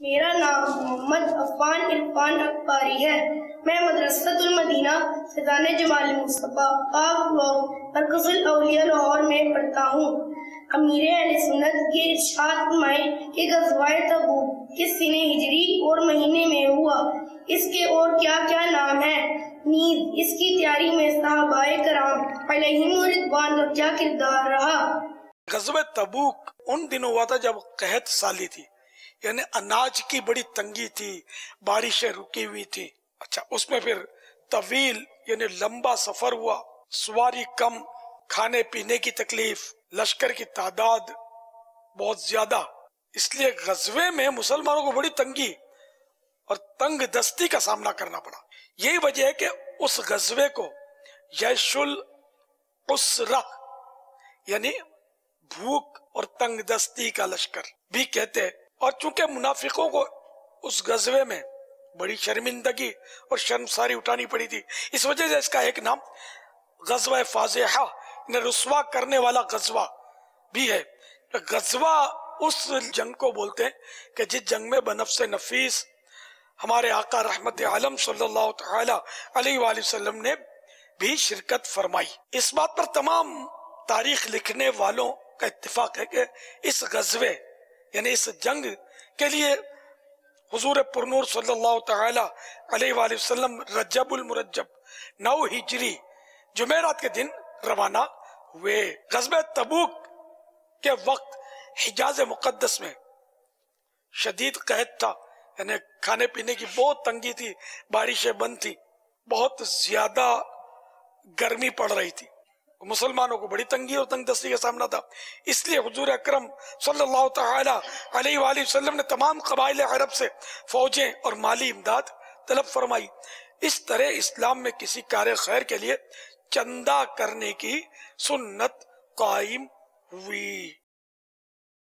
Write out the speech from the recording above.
मेरा नाम मोहम्मद अफान इरफान अकबारी है। मैं मदरसतुल मदीना फैज़ान जमाल मुस्तफ़ा पाक ब्लॉक मरकज़ुल औलिया लाहौर में पढ़ता हूँ। अमीर अहले सुन्नत ये इरशाद फरमाए कि ग़ज़वाए तबूक किस सिने हिजरी और महीने में हुआ, इसके और क्या क्या नाम है, नीज़ इसकी तैयारी में सहाबाए कराम अलैहिम रिज़वान का क्या किरदार रहा। ग़ज़वा तबूक उन दिनों हुआ था जब कहत साली थी, यानी अनाज की बड़ी तंगी थी, बारिशें रुकी हुई थी। अच्छा, उसमें फिर तवील यानी लंबा सफर हुआ, सवारी कम, खाने पीने की तकलीफ, लश्कर की तादाद बहुत ज्यादा, इसलिए गज़वे में मुसलमानों को बड़ी तंगी और तंग दस्ती का सामना करना पड़ा। यही वजह है कि उस गज़वे को यशुल उसरा यानी भूख और तंग दस्ती का लश्कर भी कहते हैं। और चूंकि मुनाफिकों को उस गज़वे में बड़ी शर्मिंदगी और शर्मसारी उठानी पड़ी थी, इस वजह से इसका एक नाम ग़ज़वा फ़ाज़िहा, रुस्वा करने वाला गज़वा भी है। तो गज़वा उस जंग को बोलते हैं कि जिस जंग में बनफ़्स नफीस हमारे आका रहमत आलम सल्लल्लाहु तआला अलैहि वसल्लम ने भी शिरकत फरमाई। इस बात पर तमाम तारीख लिखने वालों का इत्तिफाक है कि इस गज़वे यानी इस जंग के लिए हुजूर पुरनूर सल्लल्लाहु तआला अलैहि वसल्लम रजबुल मुरज्जब 9 हिजरी जुमेरात के दिन रवाना हुए। ग़ज़वा तबूक के वक्त हिजाज मुक़द्दस में शदीद कहत था, यानी खाने पीने की बहुत तंगी थी, बारिशें बंद थी, बहुत ज्यादा गर्मी पड़ रही थी, मुसलमानों को बड़ी तंगी और तंगदस्ती का सामना था। इसलिए हुजूर अकरम सल्लल्लाहु तआला अलैहि वसल्लम ने तमाम कबाइल अरब से फौजें और माली इमदाद तलब फरमाई। इस तरह इस्लाम में किसी कार्य खैर के लिए चंदा करने की सुन्नत कायम हुई।